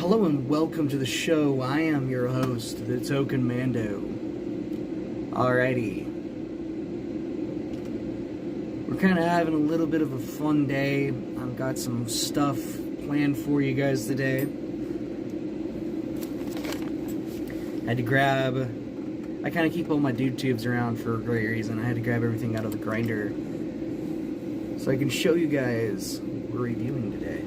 Hello and welcome to the show. I am your host, the Token Mando. Alrighty. We're kind of having a little bit of a fun day. I've got some stuff planned for you guys today. Had to grab... I kind of keep all my dude tubes around for a great reason. I had to grab everything out of the grinder so I can show you guys what we're reviewing today.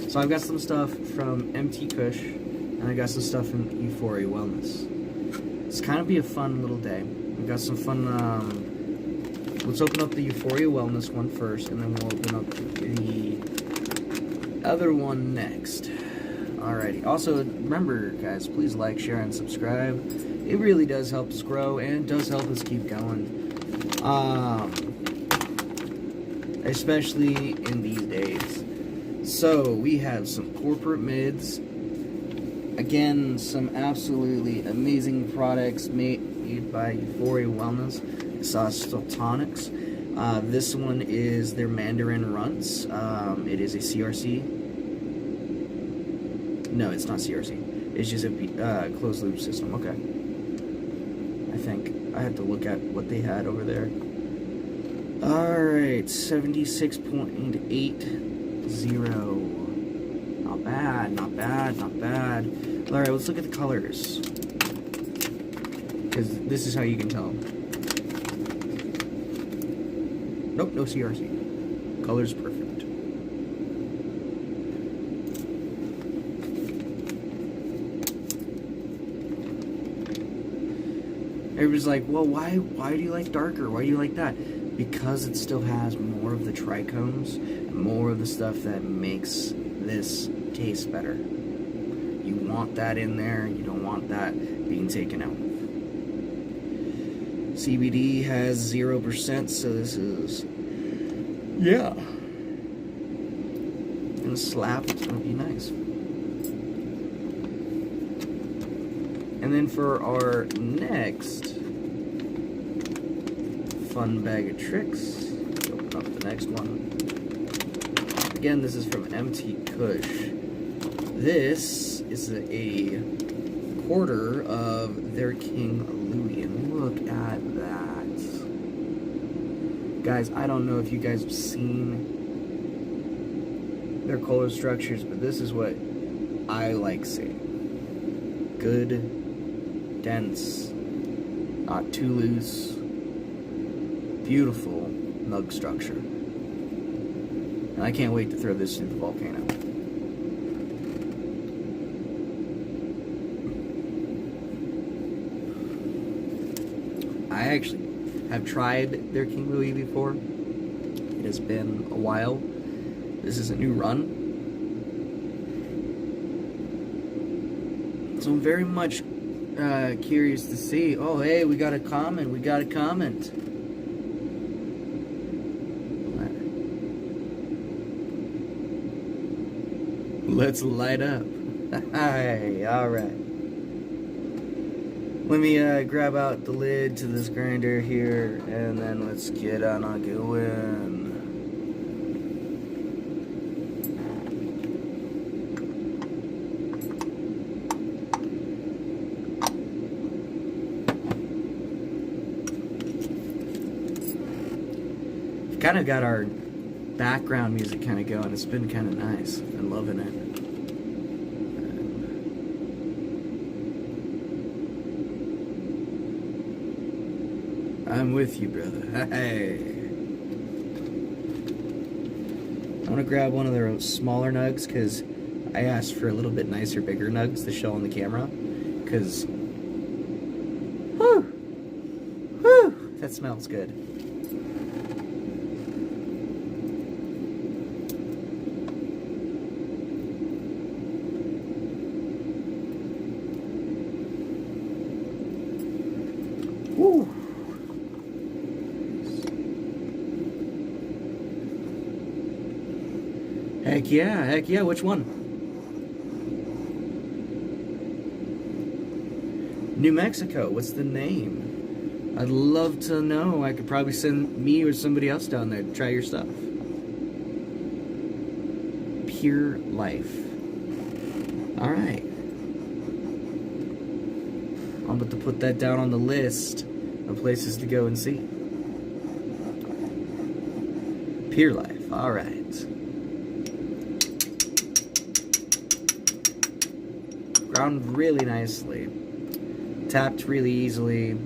So I've got some stuff from MT Kush, and I got some stuff from Euphoria Wellness. It's kind of be a fun little day. We got some fun. Let's open up the Euphoria Wellness one first, and then we'll open up the other one next. Alrighty. Also, remember, guys, please like, share, and subscribe. It really does help us grow, and it does help us keep going. Especially in these days. So, we have some corporate mids. Again, some absolutely amazing products made by Euphoria Wellness. Still tonics. This one is their Mandarin Runts. It is a CRC. No, it's not CRC. It's just a closed loop system. Okay. I think. I have to look at what they had over there. Alright, 76.80. Not bad, not bad, not bad. Alright, let's look at the colors. Because this is how you can tell. Nope, no CRC. Color's perfect. Everybody's like, well, why do you like darker? Why do you like that? Because it still has more of the trichomes, more of the stuff that makes this taste better. You want that in there, you don't want that being taken out. CBD has 0%, so this is, yeah. Gonna slap, it's gonna be nice. And then for our next fun bag of tricks, open up the next one. Again, this is from MT Kush. This is a quarter of their King Louis, and look at that. Guys, I don't know if you guys have seen their color structures, but this is what I like seeing. Good, dense, not too loose, beautiful nug structure. And I can't wait to throw this into the volcano. I actually have tried their King Louis before. It has been a while. This is a new run. So I'm very much curious to see. Oh, hey, we got a comment. We got a comment. Let's light up. Hi, alright. Let me grab out the lid to this grinder here, and then let's get on a going. Kind of got our background music kind of going. It's been kind of nice. I'm loving it. I'm with you, brother. Hey. I want to grab one of their smaller nugs because I asked for a little bit nicer, bigger nugs to show on the camera. Because, whew, that smells good. Woo. Heck yeah, which one? New Mexico, what's the name? I'd love to know. I could probably send me or somebody else down there to try your stuff. Pure Life. Alright. I'm about to put that down on the list of places to go and see. Pure Life. Alright. Ground really nicely. Tapped really easily.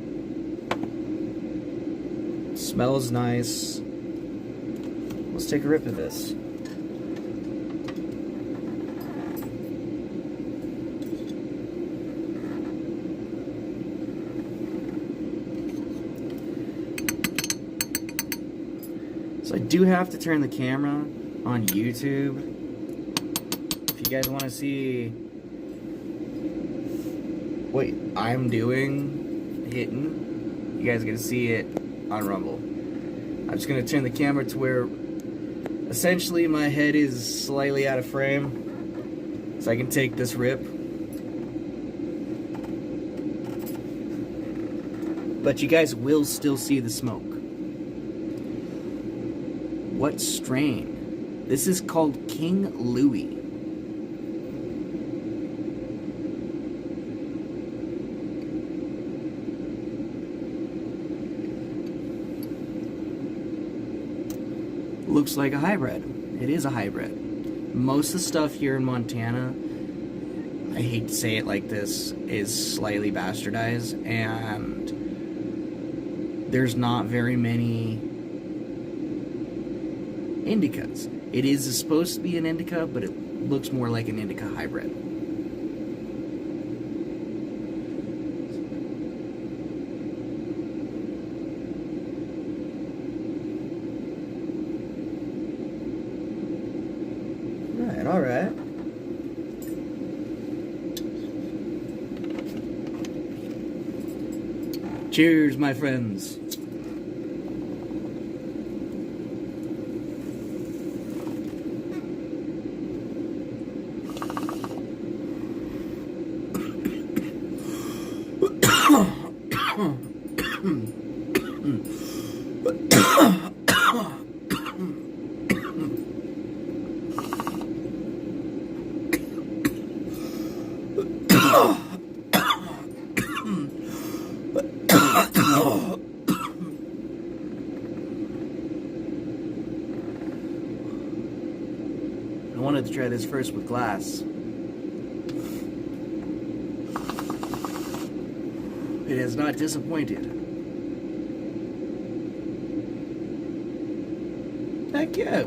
Smells nice. Let's take a rip of this. So I do have to turn the camera on YouTube. If you guys want to see what I'm doing, hitting, you guys are going to see it on Rumble. I'm just going to turn the camera to where essentially my head is slightly out of frame so I can take this rip. But you guys will still see the smoke. What strain? This is called King Louis. Looks like a hybrid. It is a hybrid. Most of the stuff here in Montana, I hate to say it like this, is slightly bastardized, and there's not very many indicas. It is supposed to be an indica, but it looks more like an indica hybrid. Alright. Cheers, my friends. I wanted to try this first with glass. It has not disappointed. Heck yeah.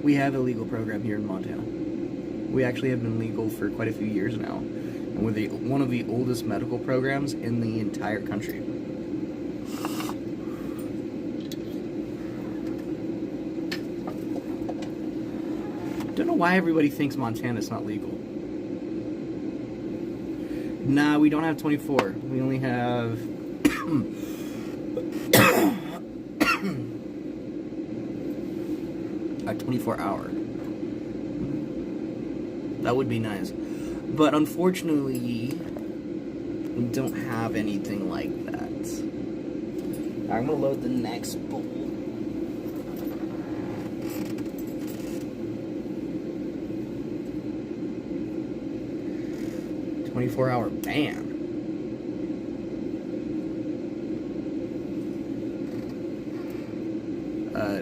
We have a legal program here in Montana. We actually have been legal for quite a few years now. And we're one of the oldest medical programs in the entire country. Don't know why everybody thinks Montana's not legal. Nah, we don't have 24. We only have... a 24-hour. That would be nice. But unfortunately, we don't have anything like that. I'm gonna load the next bowl. 24-hour ban.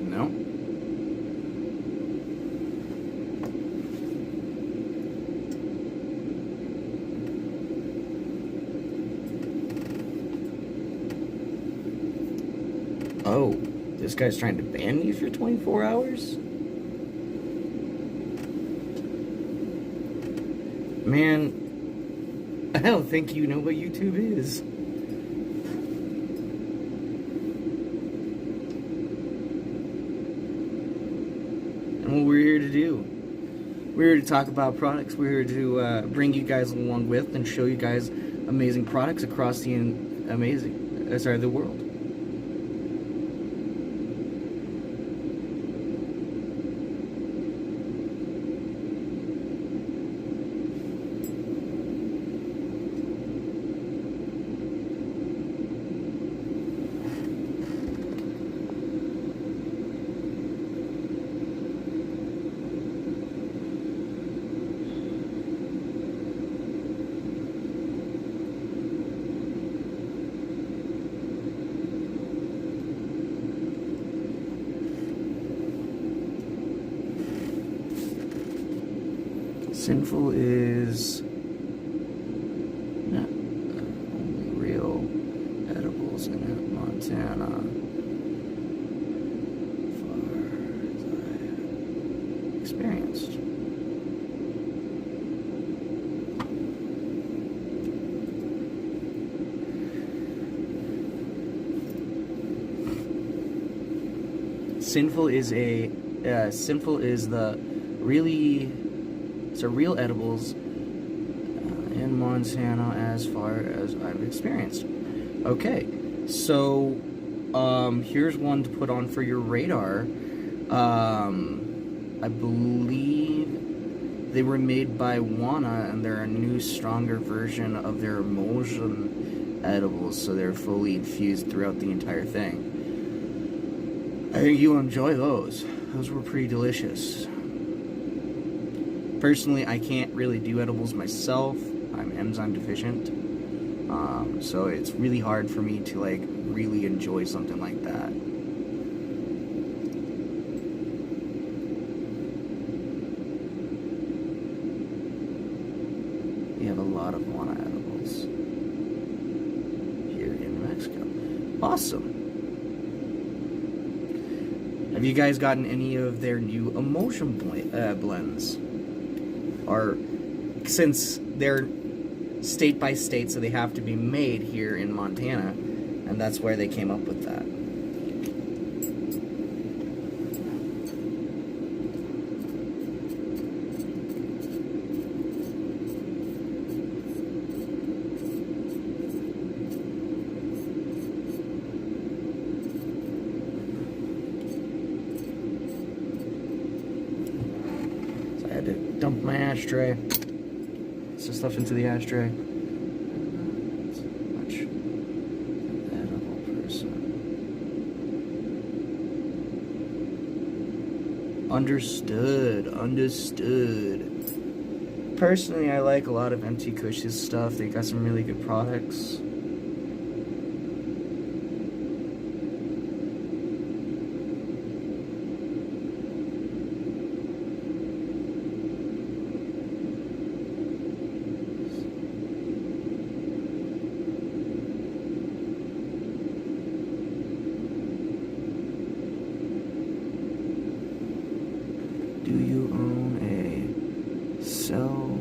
No. Oh, this guy's trying to ban me for 24 hours? Man, I don't think you know what YouTube is. And what we're here to do. We're here to talk about products. We're here to bring you guys along with and show you guys amazing products across the the world. Sinful is not only real edibles in Montana, far as I've experienced. Sinful is the really. It's a real edibles in Montana as far as I've experienced. Okay, so here's one to put on for your radar. I believe they were made by Wana, and they're a new, stronger version of their emulsion edibles, so they're fully infused throughout the entire thing. I think you'll enjoy those. Those were pretty delicious. Personally, I can't really do edibles myself. I'm enzyme deficient. So it's really hard for me to like really enjoy something like that. We have a lot of Wana edibles here in Mexico. Awesome. Have you guys gotten any of their new emulsion blends? Or since they're state by state, so they have to be made here in Montana, and that's where they came up with that. So I had to dump my ashtray. Some stuff into the ashtray. Much edible person. Understood. Personally, I like a lot of MT Kush's stuff. They got some really good products. Do you own a cell?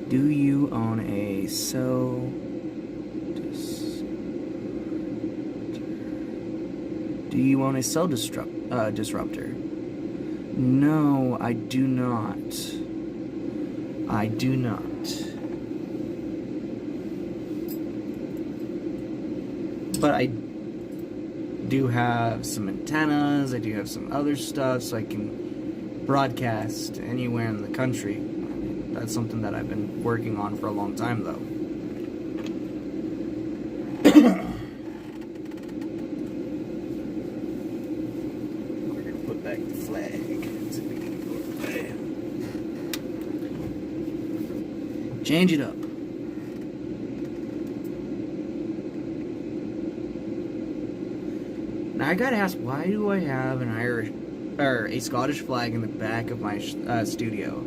Do you own a cell Do you own a cell disruptor? No, I do not. I do not. But I do have some antennas, I do have some other stuff, so I can broadcast anywhere in the country. I mean, that's something that I've been working on for a long time, though. We're gonna put back the flag. So we can go away. Change it up. Now I gotta ask, why do I have an Irish or a Scottish flag in the back of my studio?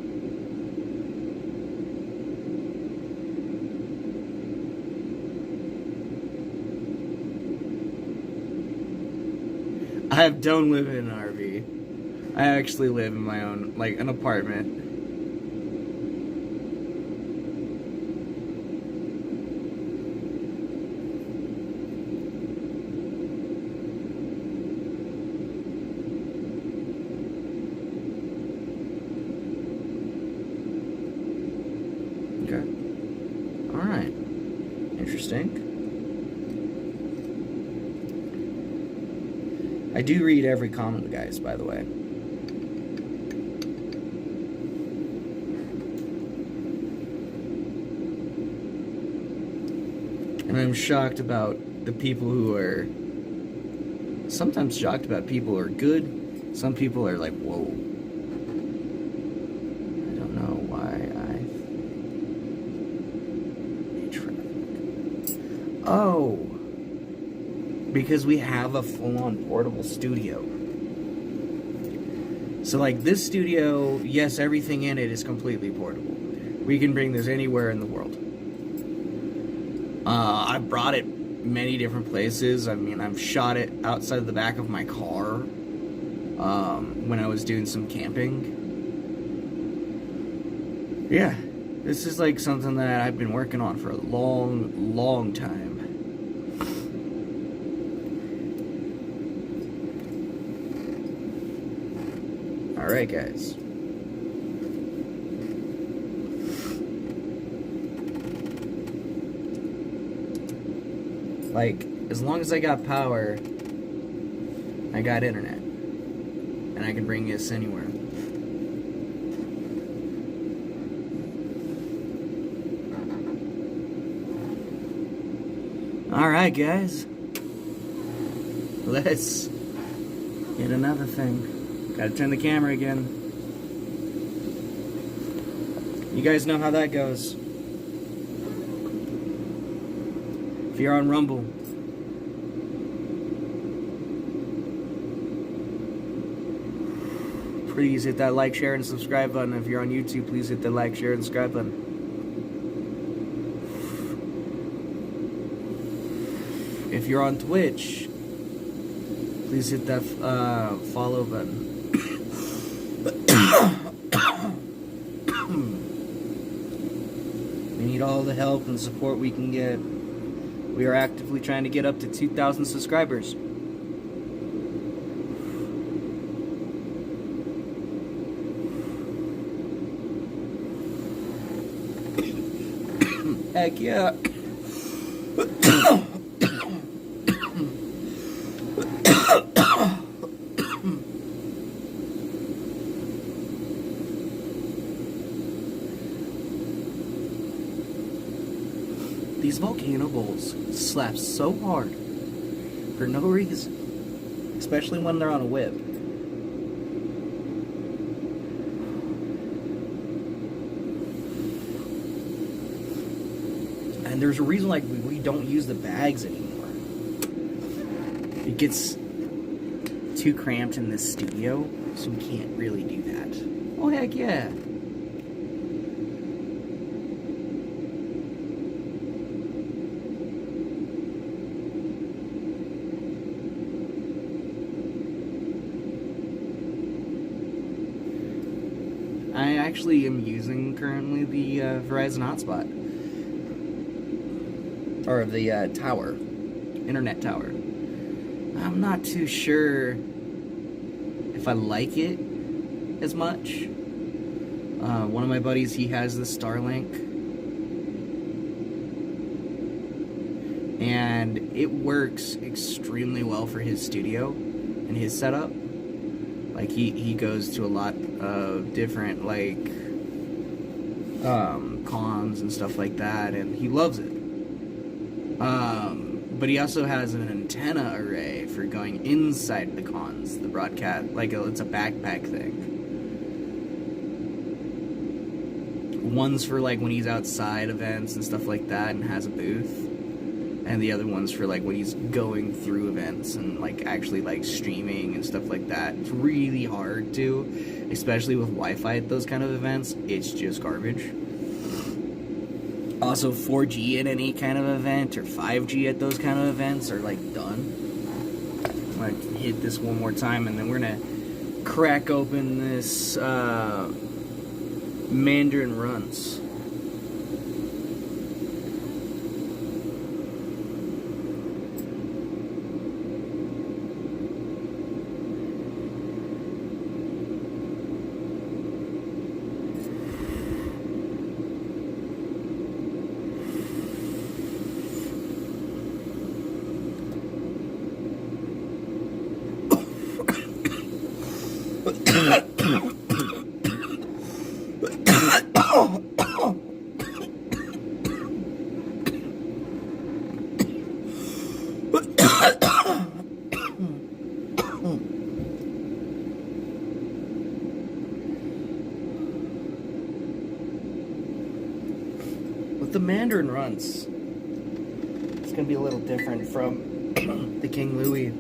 I don't live in an RV. I actually live in my own, like, an apartment. I do read every comment, guys, by the way. And I'm shocked about the people who are... Sometimes shocked about people who are good. Some people are like, whoa. I don't know why I... hate traffic. Oh! Because we have a full-on portable studio. So, like, this studio, yes, everything in it is completely portable. We can bring this anywhere in the world. I brought it many different places. I mean, I've shot it outside of the back of my car when I was doing some camping. Yeah, this is like something that I've been working on for a long, long time. Alright, guys. Like, as long as I got power, I got internet. And I can bring this anywhere. Alright, guys. Let's get another thing. Gotta turn the camera again. You guys know how that goes. If you're on Rumble, please hit that like, share, and subscribe button. If you're on YouTube, please hit the like, share, and subscribe button. If you're on Twitch, please hit that follow button. We need all the help and support we can get. We are actively trying to get up to 2,000 subscribers. Heck yeah. These volcano bowls slap so hard for no reason, especially when they're on a whip. And there's a reason like we don't use the bags anymore. It gets too cramped in this studio, so we can't really do that. Oh heck yeah. I actually am using currently the Verizon hotspot. Or the tower. Internet tower. I'm not too sure if I like it as much. One of my buddies, he has the Starlink. And it works extremely well for his studio and his setup. Like, he goes to a lot of different, like, cons and stuff like that, and he loves it. But he also has an antenna array for going inside the cons, the broadcast, like, it's a backpack thing. One's for, like, when he's outside events and stuff like that and has a booth. And the other one's for, like, when he's going through events and, like, actually, like, streaming and stuff like that. It's really hard to, especially with Wi-Fi at those kind of events. It's just garbage. Also, 4G at any kind of event or 5G at those kind of events are, like, done. I'm gonna hit this one more time and then we're gonna crack open this, Mandarin Runs. With the Mandarin runs, it's gonna be a little different from the King Louis.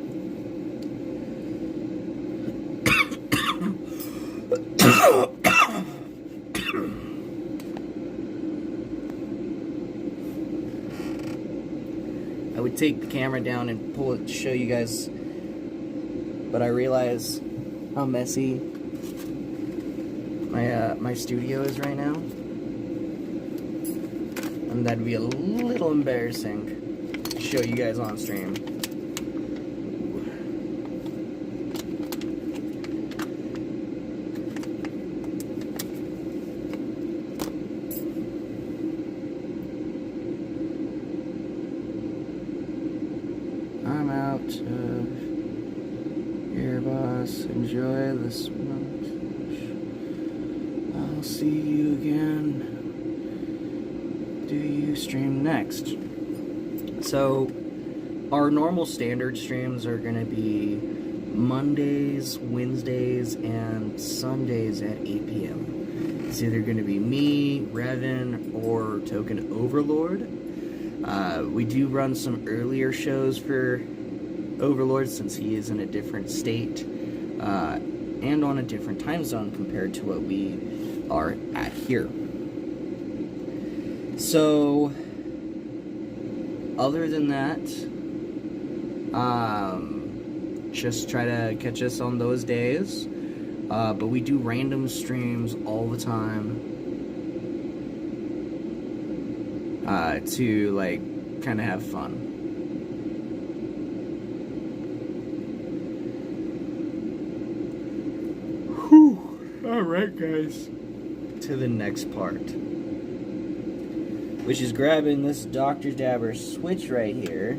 I would take the camera down and pull it to show you guys, but I realize how messy my studio is right now, and that'd be a little embarrassing to show you guys on stream. I'm out of here, boss. Enjoy the smoke. I'll see you again. Do you stream next? So, our normal standard streams are going to be Mondays, Wednesdays, and Sundays at 8 p.m. It's either going to be me, Revan, or Token Overlord. We do run some earlier shows for Overlord since he is in a different state and on a different time zone compared to what we are at here. So, other than that, just try to catch us on those days. But we do random streams all the time to, like, kind of have fun. Whew. Alright, guys. To the next part, which is grabbing this Dr. Dabber switch right here.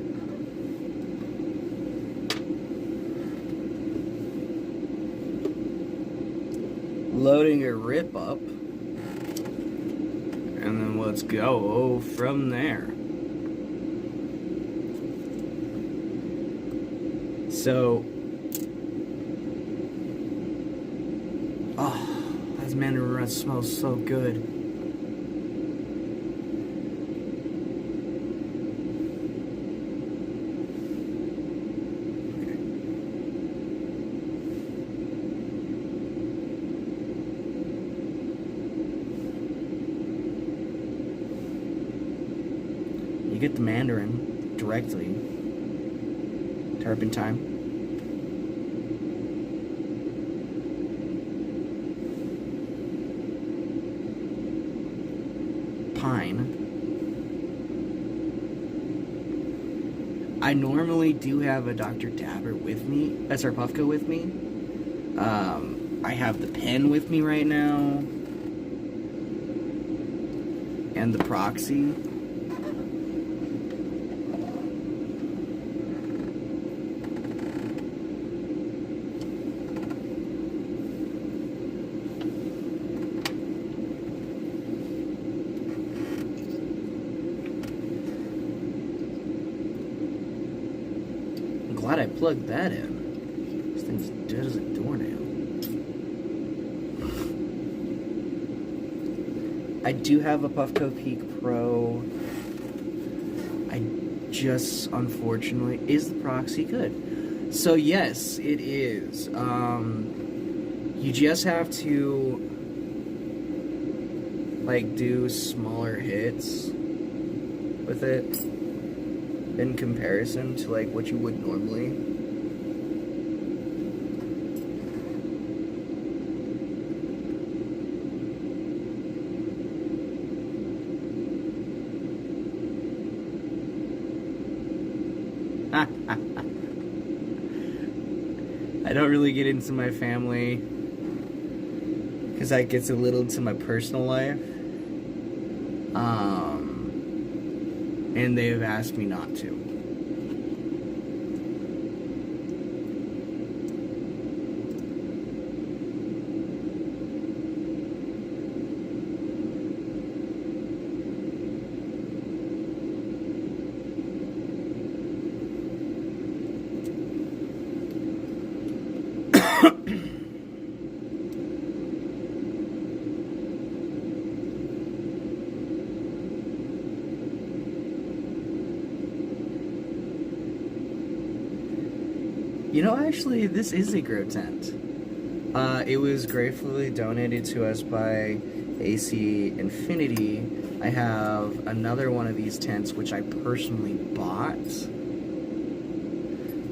Loading a rip up. And then let's go from there. So, that Mandarin run smells so good. You get the Mandarin directly. Turpentine. Pine. I normally do have a Dr. Dabber with me, SR Puffco with me. I have the pen with me right now. And the proxy. Glad I plugged that in. This thing's dead as a doornail. I do have a Puffco Peak Pro. I just, unfortunately, is the proxy good? So yes, it is. You just have to, like, do smaller hits with it in comparison to, like, what you would normally. I don't really get into my family because that gets a little into my personal life. And they've asked me not to. You know, actually, this is a grow tent. It was gratefully donated to us by AC Infinity. I have another one of these tents, which I personally bought.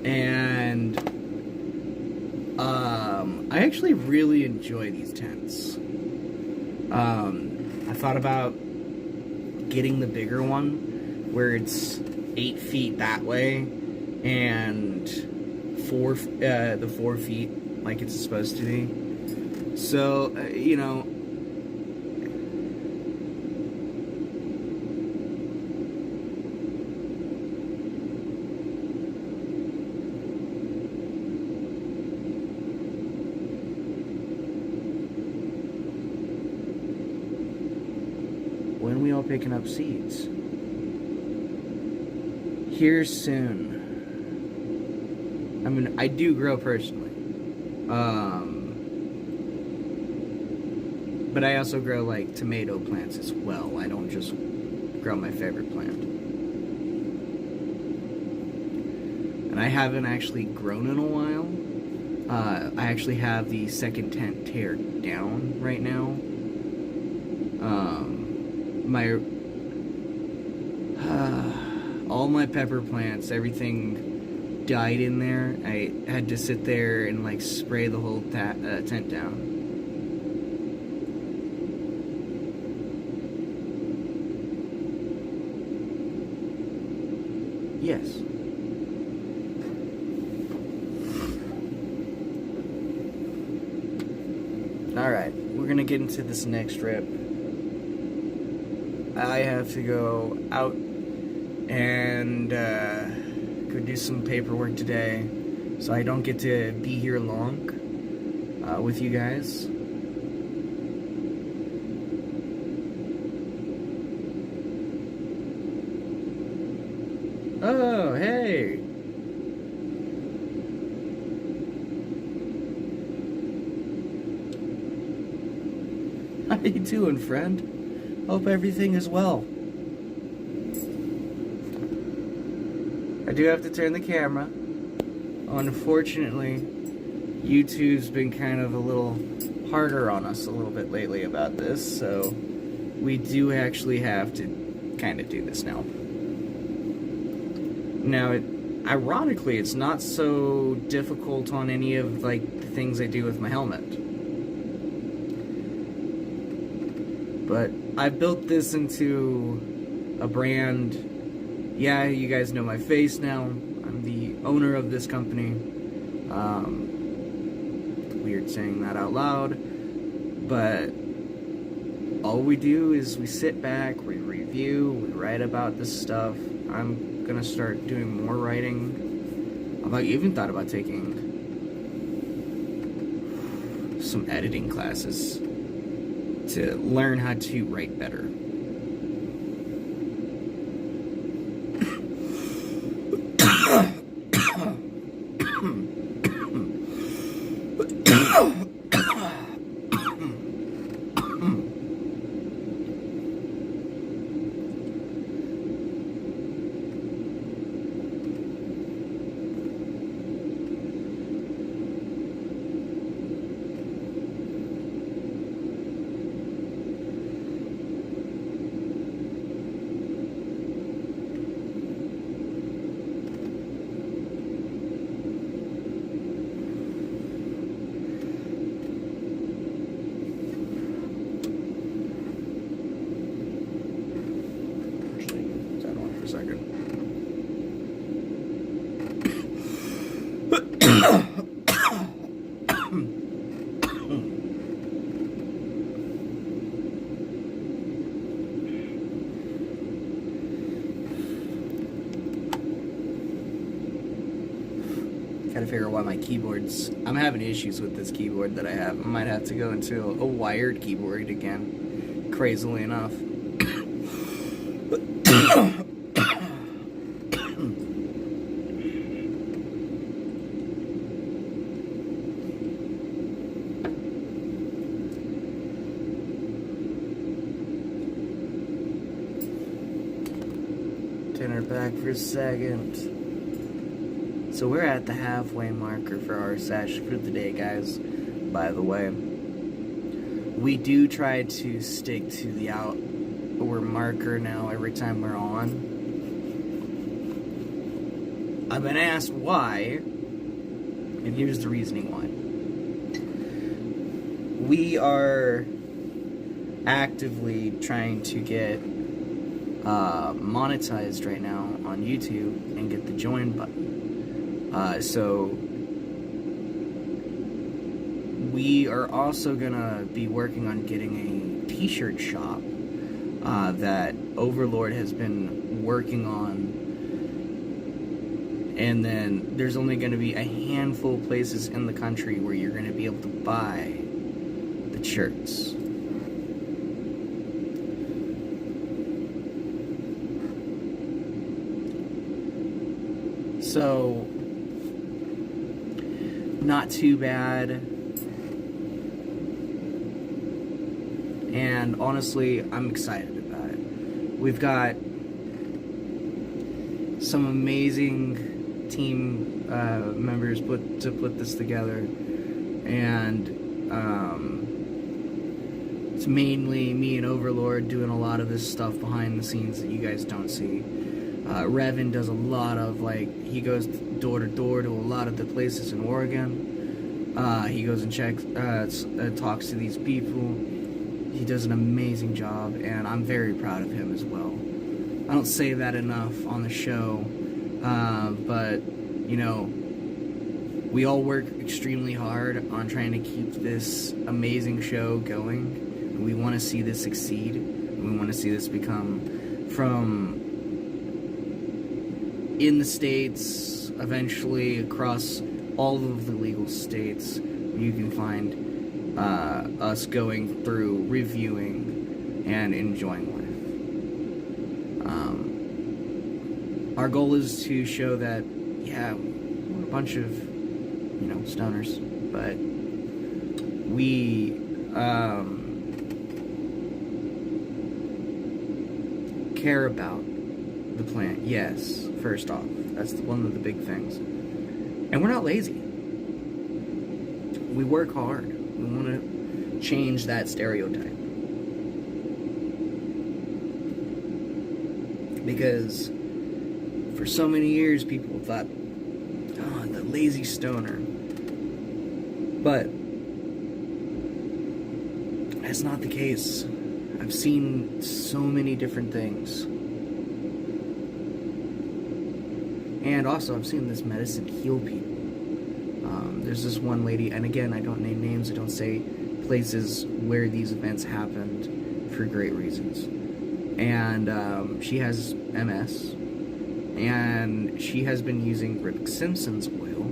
And I actually really enjoy these tents. I thought about getting the bigger one, where it's 8 feet that way, and the 4 feet like it's supposed to be. So, you know, when are we all picking up seeds? Here soon. I mean, I do grow personally. But I also grow, like, tomato plants as well. I don't just grow my favorite plant. And I haven't actually grown in a while. I actually have the second tent teared down right now. All my pepper plants, everything died in there. I had to sit there and like spray the whole tent down. Yes. Alright, we're gonna get into this next rip. I have to go out and go do some paperwork today, so I don't get to be here long with you guys. Oh, hey! How you doing, friend? Hope everything is well. I do have to turn the camera. Unfortunately, YouTube's been kind of a little harder on us a little bit lately about this, so we do actually have to kind of do this now. Now, ironically, it's not so difficult on any of like the things I do with my helmet. But I built this into a brand. Yeah, you guys know my face now. I'm the owner of this company. Weird saying that out loud. But all we do is we sit back, we review, we write about this stuff. I'm gonna start doing more writing. I've even thought about taking some editing classes to learn how to write better. Gotta figure out why my keyboard's... I'm having issues with this keyboard that I have. I might have to go into a wired keyboard again, crazily enough. bring her back for a second. So we're at the halfway marker for our sesh for the day, guys, by the way. We do try to stick to the hour marker now every time we're on. I've been asked why, and here's the reasoning why. We are actively trying to get monetized right now on YouTube and get the join button. So we are also gonna be working on getting a t-shirt shop that Overlord has been working on. And then there's only going to be a handful of places in the country where you're going to be able to buy the shirts. So, not too bad. And honestly, I'm excited about it. We've got some amazing team members to put this together, and it's mainly me and Overlord doing a lot of this stuff behind the scenes that you guys don't see. Revan does a lot of, he goes door to door to a lot of the places in Oregon. He goes and checks, talks to these people. He does an amazing job, and I'm very proud of him as well. I don't say that enough on the show, but, you know, we all work extremely hard on trying to keep this amazing show going, and we want to see this succeed, and we want to see this become from in the States, eventually across all of the legal states. You can find us going through, reviewing, and enjoying life. Our goal is to show that, yeah, we're a bunch of, you know, stoners, but we care about the planet. Yes, first off, that's one of the big things. And we're not lazy. We work hard. We want to change that stereotype. Because for so many years, people thought, oh, the lazy stoner. But that's not the case. I've seen so many different things. And also, I've seen this medicine heal people. There's this one lady, and again, I don't name names, I don't say places where these events happened for great reasons. And she has MS, and she has been using Rick Simpson's oil,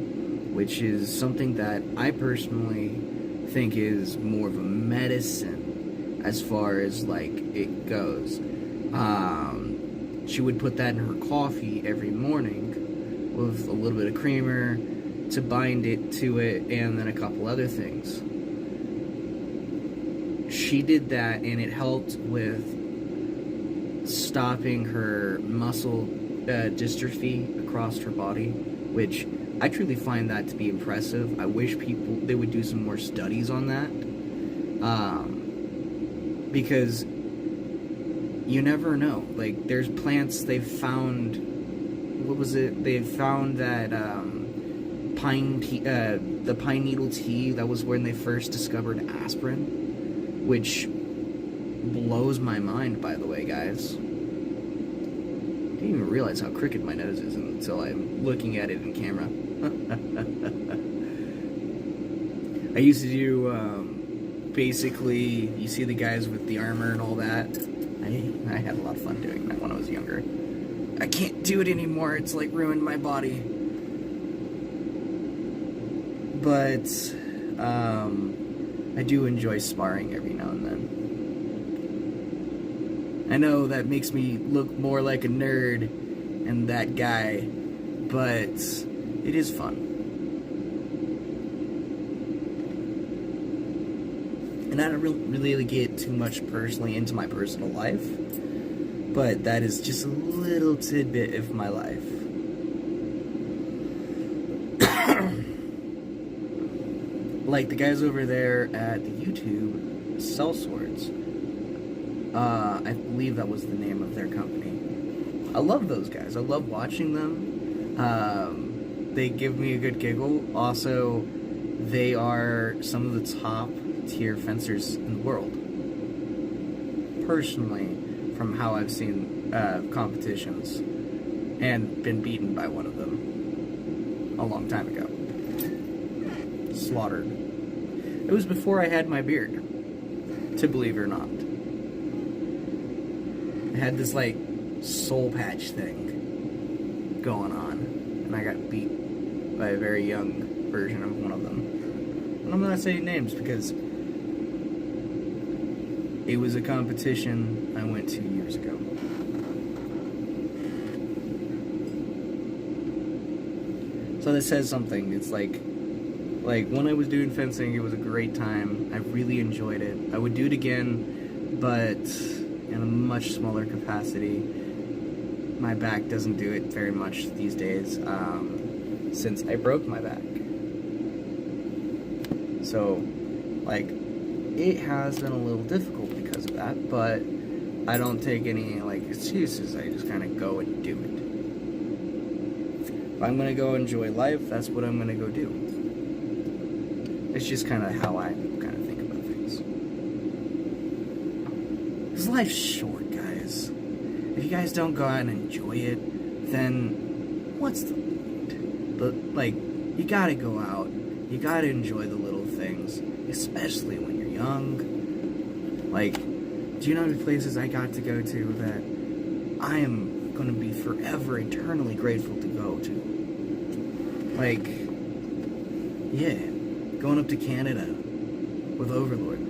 which is something that I personally think is more of a medicine as far as, it goes. She would put that in her coffee every morning with a little bit of creamer to bind it to it, and then a couple other things. She did that, and it helped with stopping her muscle dystrophy across her body, which I truly find that to be impressive. I wish they would do some more studies on that, because you never know. There's plants they've found. What was it? They've found that pine tea, the pine needle tea. That was when they first discovered aspirin, which blows my mind, by the way, guys. I didn't even realize how crooked my nose is until I'm looking at it in camera. I used to do, basically, you see the guys with the armor and all that. I had a lot of fun doing that when I was younger. I can't do it anymore, it's ruined my body. But, I do enjoy sparring every now and then. I know that makes me look more like a nerd and that guy, but it is fun. And I don't really get too much personally into my personal life, But that is just a little tidbit of my life. Like the guys over there at the YouTube Sell Swords. I believe that was the name of their company. I love those guys. I love watching them. They give me a good giggle. Also, they are some of the top tier fencers in the world. Personally, from how I've seen competitions and been beaten by one of them a long time ago. Slaughtered. It was before I had my beard, to believe it or not. I had this like soul patch thing going on, and I got beat by a very young version of one of them. And I'm not saying names because it was a competition I went to years ago. So this says something. It's like when I was doing fencing, it was a great time. I really enjoyed it. I would do it again, but in a much smaller capacity. My back doesn't do it very much these days, since I broke my back. So, like, it has been a little difficult because of that, but I don't take any, like, excuses. I just kind of go and do it. If I'm going to go enjoy life, that's what I'm going to go do. It's just kind of how I kind of think about things. Because life's short, guys. If you guys don't go out and enjoy it, then what's the point? But, like, you gotta go out. You gotta enjoy the little things, especially when you're young. Like, do you know how many places I got to go to that I am gonna be forever, eternally grateful to go to? Like, yeah, going up to Canada with Overlord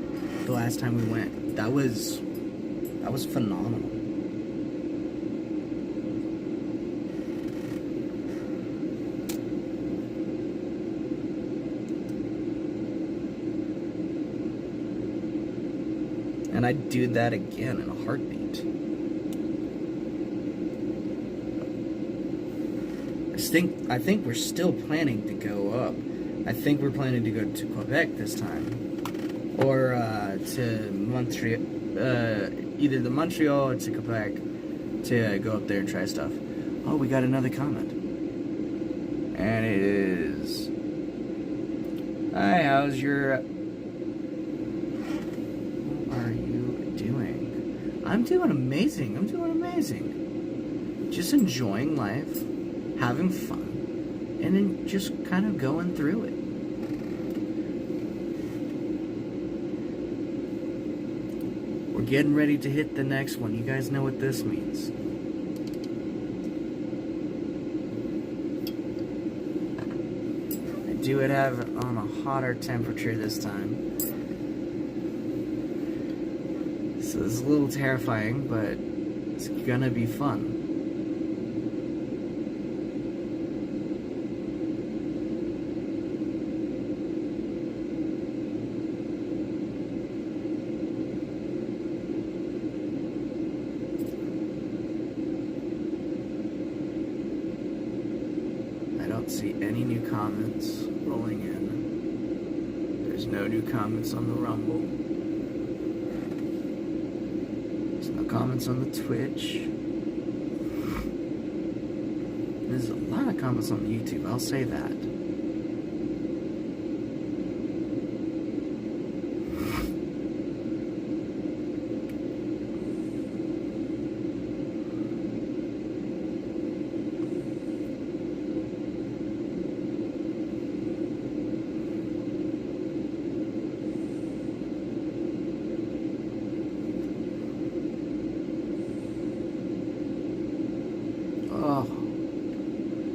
the last time we went. That was phenomenal. And I'd do that again in a heartbeat. I think we're still planning to go up. I think we're planning to go to Quebec this time. Or to Montreal, either the Montreal or to Quebec to go up there and try stuff. Oh, we got another comment. And it is... Hi, how's your... I'm doing amazing. I'm doing amazing. Just enjoying life, having fun, and then just kind of going through it. We're getting ready to hit the next one. You guys know what this means. I do it have it on a hotter temperature this time. So it's a little terrifying, but it's gonna be fun. I don't see any new comments rolling in. There's no new comments on the Rumble. Comments on the Twitch. There's a lot of comments on the YouTube, I'll say that.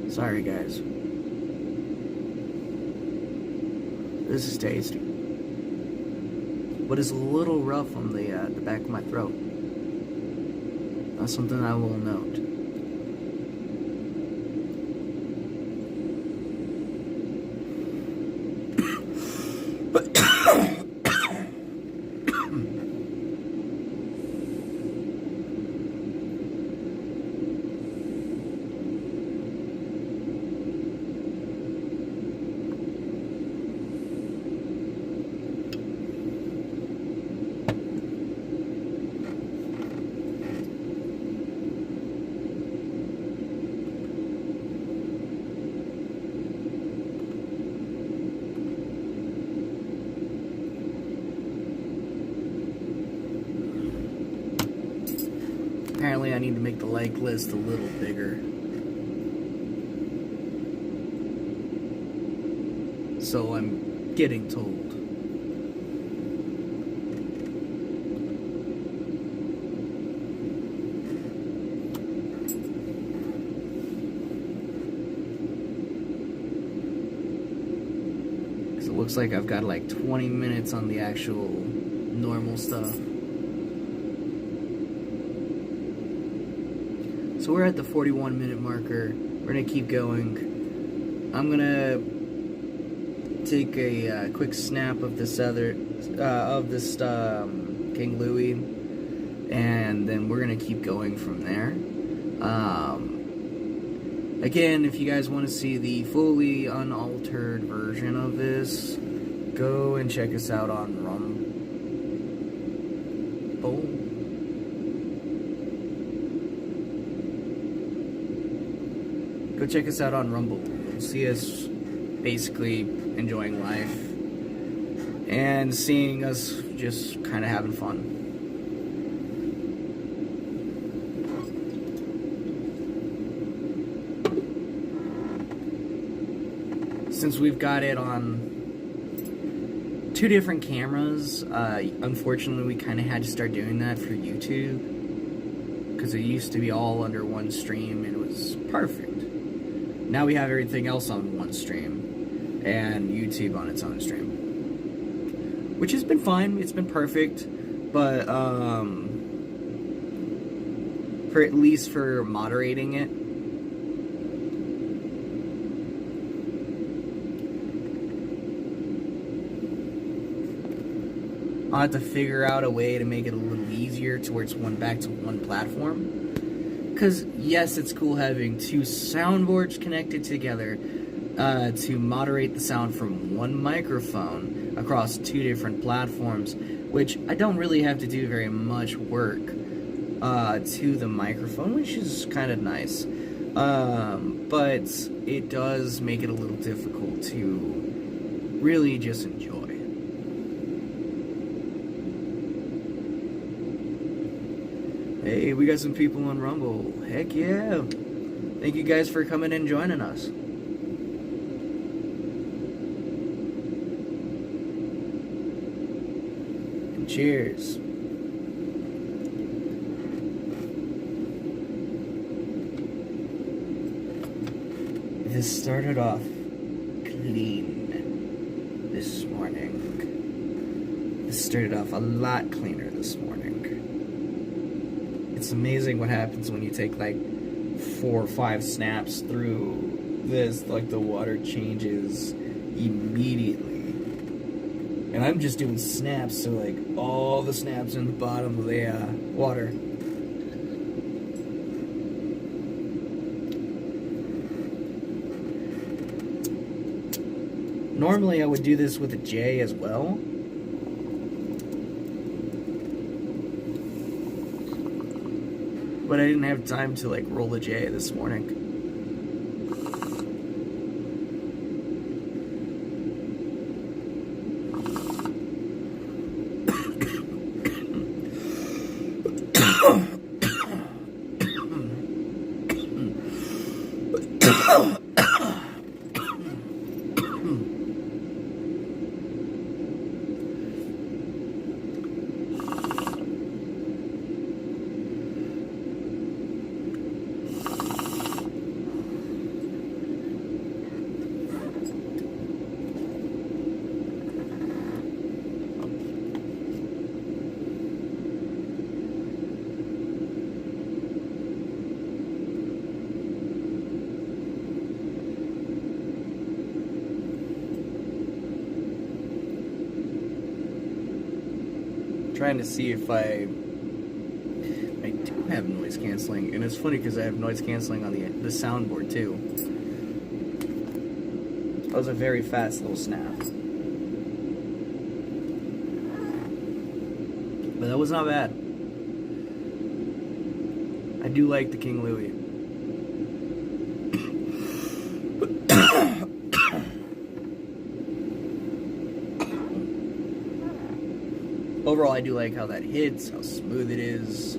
Sorry, guys. This is tasty. But it's a little rough on the back of my throat. That's something I will note. Apparently I need to make the like list a little bigger. So I'm getting told. Because it looks like I've got like 20 minutes on the actual normal stuff. So we're at the 41-minute marker. We're gonna keep going. I'm gonna take a quick snap of this King Louis, and then we're gonna keep going from there. Again, if you guys want to see the fully unaltered version of this, go and check us out on Rumble. Go check us out on Rumble. You'll see us basically enjoying life and seeing us just kind of having fun. Since we've got it on 2 different cameras, unfortunately we kind of had to start doing that for YouTube, because it used to be all under one stream and it was perfect. Now we have everything else on one stream and YouTube on its own stream, which has been fine. It's been perfect, but for at least for moderating it, I'll have to figure out a way to make it a little easier towards back to one platform. Because, yes, it's cool having 2 soundboards connected together to moderate the sound from one microphone across 2 different platforms, which I don't really have to do very much work to the microphone, which is kind of nice. But it does make it a little difficult to really just enjoy. Hey, we got some people on Rumble. Heck yeah. Thank you guys for coming and joining us. And cheers. This started off clean this morning. This started off a lot cleaner this morning. It's amazing what happens when you take like 4 or 5 snaps through this. Like the water changes immediately, and I'm just doing snaps, so like all the snaps in the bottom of the water. Normally I would do this with a J as well, but I didn't have time to like roll a J this morning. Trying to see if I do have noise canceling, and it's funny because I have noise canceling on the soundboard too. That was a very fast little snap, but that was not bad. I do like the King Louis. Overall, I do like how that hits, how smooth it is.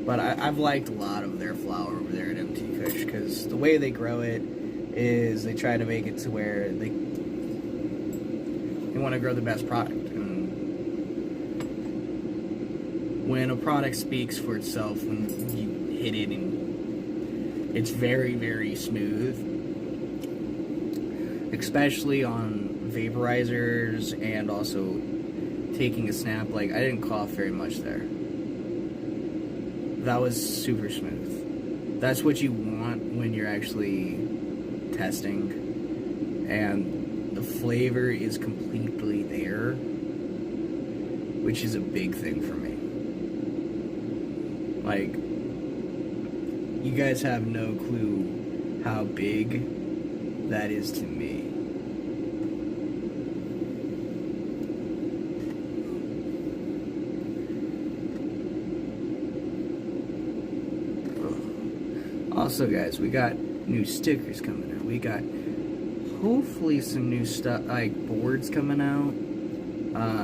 But I've liked a lot of their flower over there at MT Kush, because the way they grow it is they try to make it to where they want to grow the best product. And when a product speaks for itself, when you hit it and it's very, very smooth, especially on vaporizers and also taking a snap. Like, I didn't cough very much there. That was super smooth. That's what you want when you're actually testing, and the flavor is completely there, which is a big thing for me. Like, you guys have no clue how big that is to me. Also, guys, we got new stickers coming out. We got hopefully some new stuff, like boards coming out.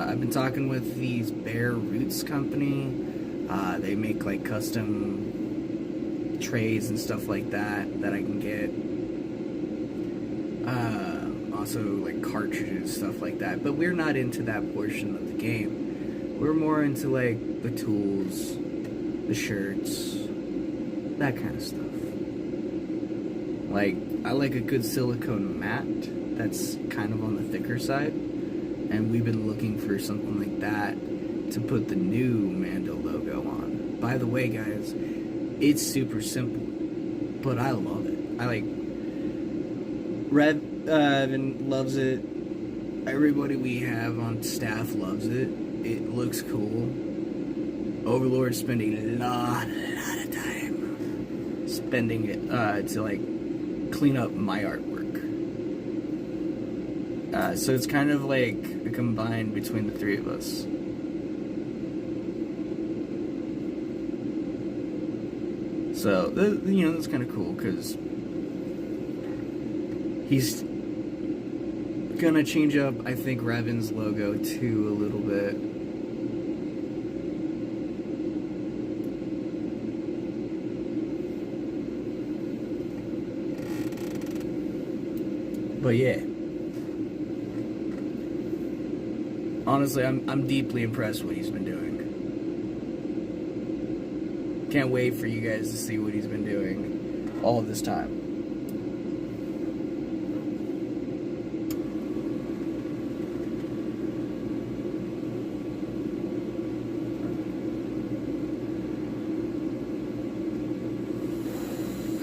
I've been talking with these Bare Roots company. They make like custom trays and stuff like that I can get. Also like cartridges, stuff like that. But we're not into that portion of the game. We're more into like the tools, the shirts, that kind of stuff. Like, I like a good silicone mat that's kind of on the thicker side, and we've been looking for something like that to put the new Mando logo on. By the way, guys, it's super simple, but I love it. I like, Evan loves it. Everybody we have on staff loves it. It looks cool. Overlord's spending a lot of time spending it to like clean up my artwork. So it's kind of like a combine between the three of us. So, you know, that's kind of cool, because he's gonna change up, I think, Revan's logo too a little bit. But yeah, honestly, I'm deeply impressed with what he's been doing. Can't wait for you guys to see what he's been doing all of this time.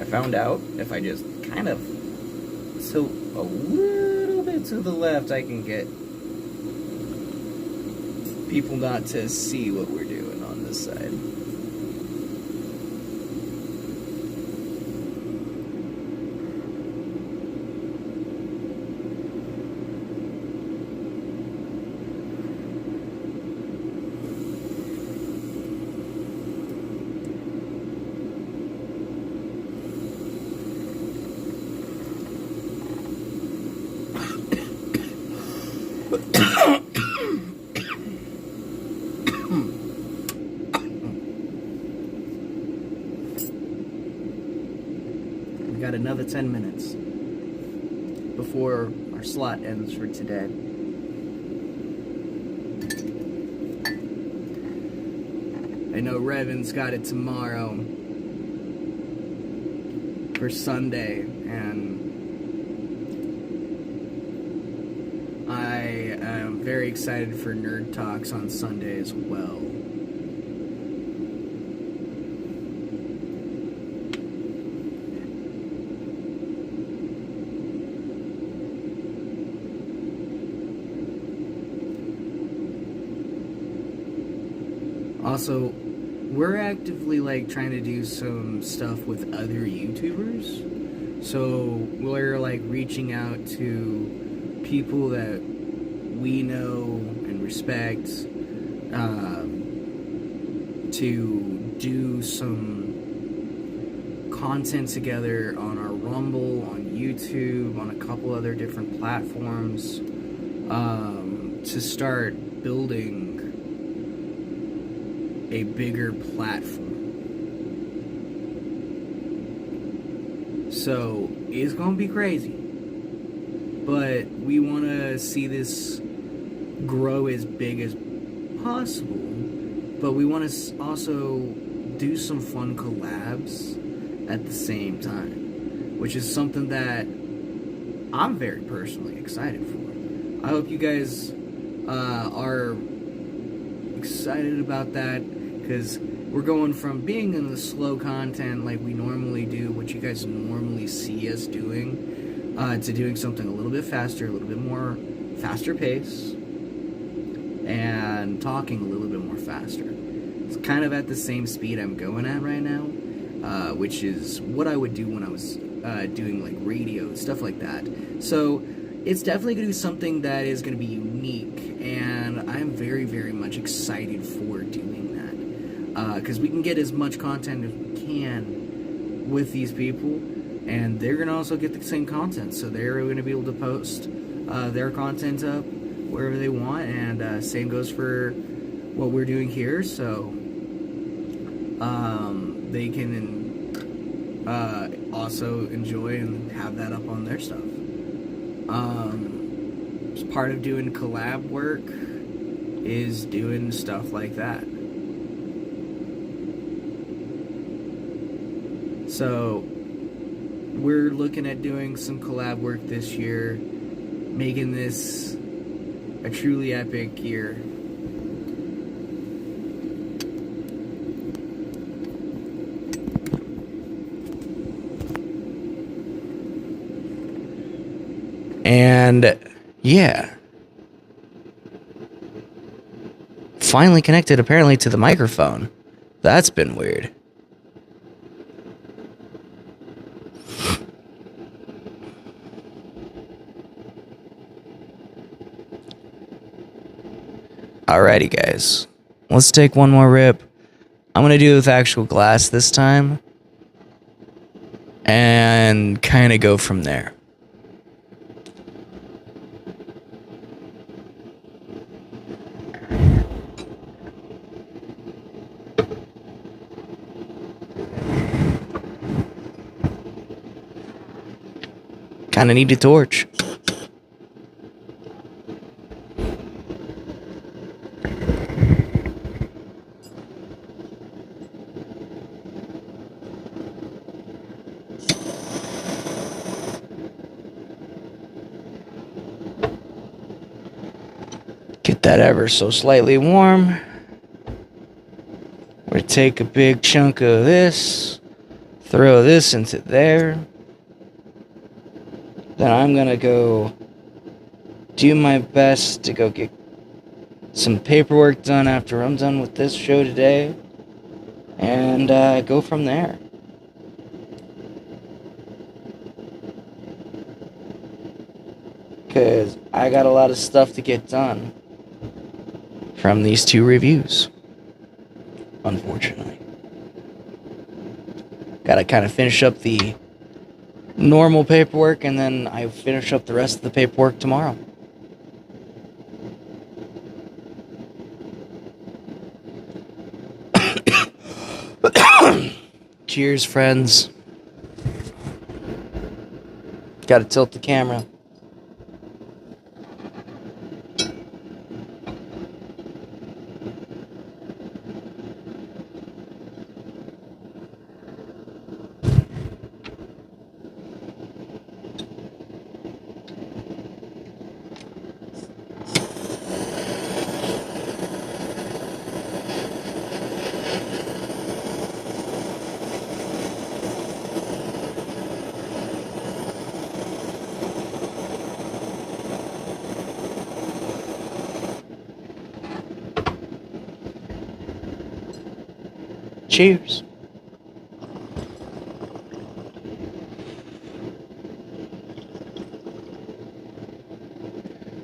I found out if I just kind of tilt a little bit to the left, I can get people not to see what we're doing on this side. We got another 10 minutes before our slot ends for today. I know Revan's got it tomorrow for Sunday, and I am very excited for Nerd Talks on Sunday as well. Also, we're actively like trying to do some stuff with other YouTubers. So we're like reaching out to people that we know and respect to do some content together on our Rumble, on YouTube, on a couple other different platforms, to start building a bigger platform. So it's gonna be crazy, but we want to see this grow as big as possible. But we want to also do some fun collabs at the same time, which is something that I'm very personally excited for. I hope you guys are excited about that, because we're going from being in the slow content like we normally do, what you guys normally see us doing, to doing something a little bit faster, a little bit more faster pace, and talking a little bit more faster. It's kind of at the same speed I'm going at right now, which is what I would do when I was doing like radio, stuff like that. So it's definitely going to be something that is going to be unique, and I'm very, very much excited for doing that, because we can get as much content as we can with these people, and they're going to also get the same content, so they're going to be able to post their content up wherever they want, and same goes for what we're doing here, so they can also enjoy and have that up on their stuff. Part of doing collab work is doing stuff like that. So we're looking at doing some collab work this year, making this a truly epic year. And yeah, finally connected apparently to the microphone. That's been weird. Alrighty, guys. Let's take one more rip. I'm gonna do it with actual glass this time, and kind of go from there. Kinda need a torch. Get that ever so slightly warm. We're gonna take a big chunk of this, throw this into there. Then I'm gonna go do my best to go get some paperwork done after I'm done with this show today, and go from there. Because I got a lot of stuff to get done from these 2 reviews, unfortunately. Gotta kind of finish up the normal paperwork, and then I finish up the rest of the paperwork tomorrow. Cheers, friends. Gotta tilt the camera. Cheers.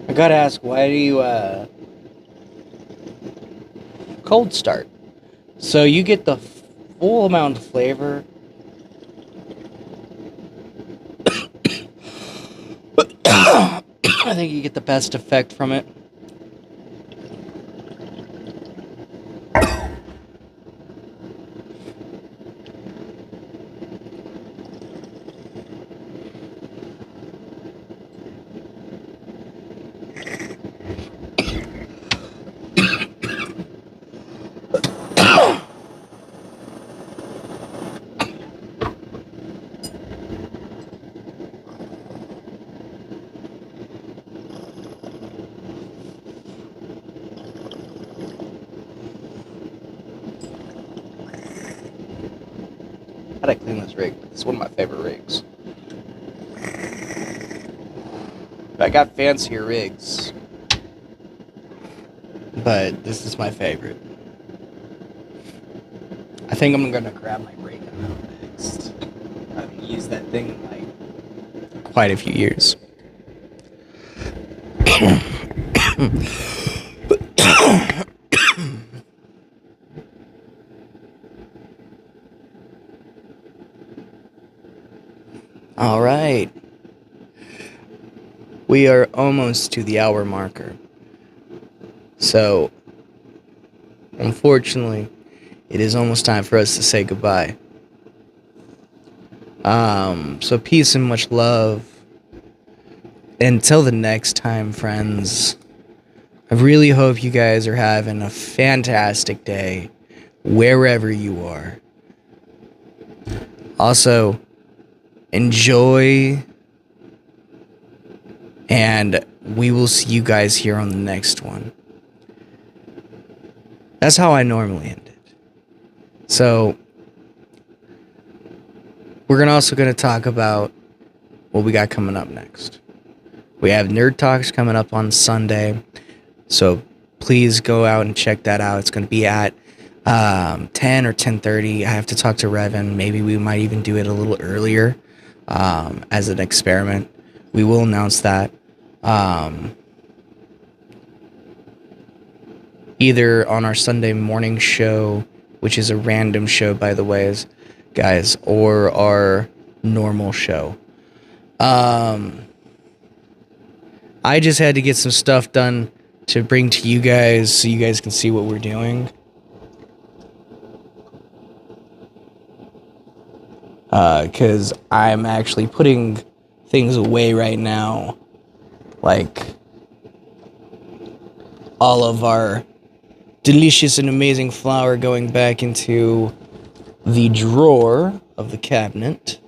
I gotta ask, why do you cold start? So you get the full amount of flavor. I think you get the best effect from it. rig. It's one of my favorite rigs. I got fancier rigs, but this is my favorite. I think I'm gonna grab my brake out next. I haven't used that thing in like quite a few years. All right. We are almost to the hour marker. So, unfortunately, it is almost time for us to say goodbye. So peace and much love. Until the next time, friends. I really hope you guys are having a fantastic day, wherever you are. Also, enjoy, and we will see you guys here on the next one. That's how I normally end it. So, we're also going to talk about what we got coming up next. We have Nerd Talks coming up on Sunday, so please go out and check that out. It's going to be at 10 or 10:30. I have to talk to Revan. Maybe we might even do it a little earlier as an experiment. We will announce that either on our Sunday morning show, which is a random show, by the way, guys, or our normal show. I just had to get some stuff done to bring to you guys so you guys can see what we're doing. Because I'm actually putting things away right now. Like all of our delicious and amazing flour going back into the drawer of the cabinet.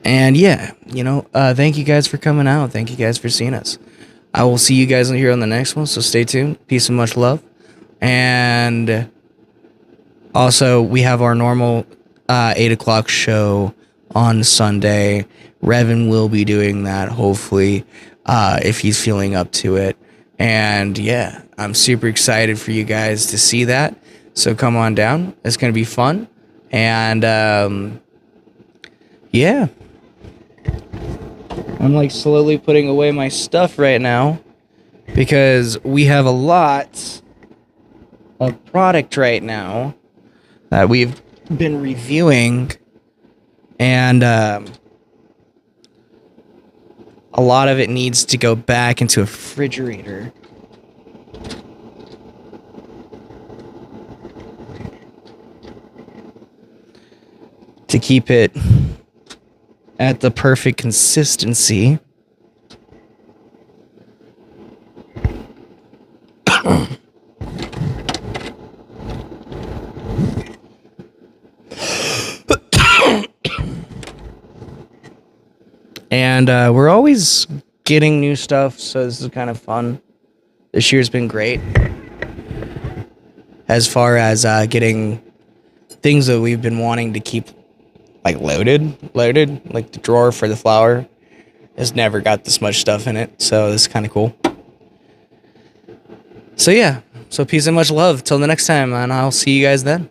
And yeah, thank you guys for coming out. Thank you guys for seeing us. I will see you guys here on the next one, so stay tuned. Peace and much love. And also, we have our normal 8 o'clock show on Sunday. Revan will be doing that, hopefully, if he's feeling up to it. And yeah, I'm super excited for you guys to see that. So come on down. It's going to be fun. And yeah. I'm like slowly putting away my stuff right now because we have a lot of product right now that we've been reviewing, and a lot of it needs to go back into a refrigerator. To keep it at the perfect consistency. And we're always getting new stuff, so this is kind of fun. This year's been great. As far as getting things that we've been wanting to keep like loaded, like the drawer for the flour has never got this much stuff in it, so this is kind of cool. So yeah, so peace and much love till the next time, and I'll see you guys then.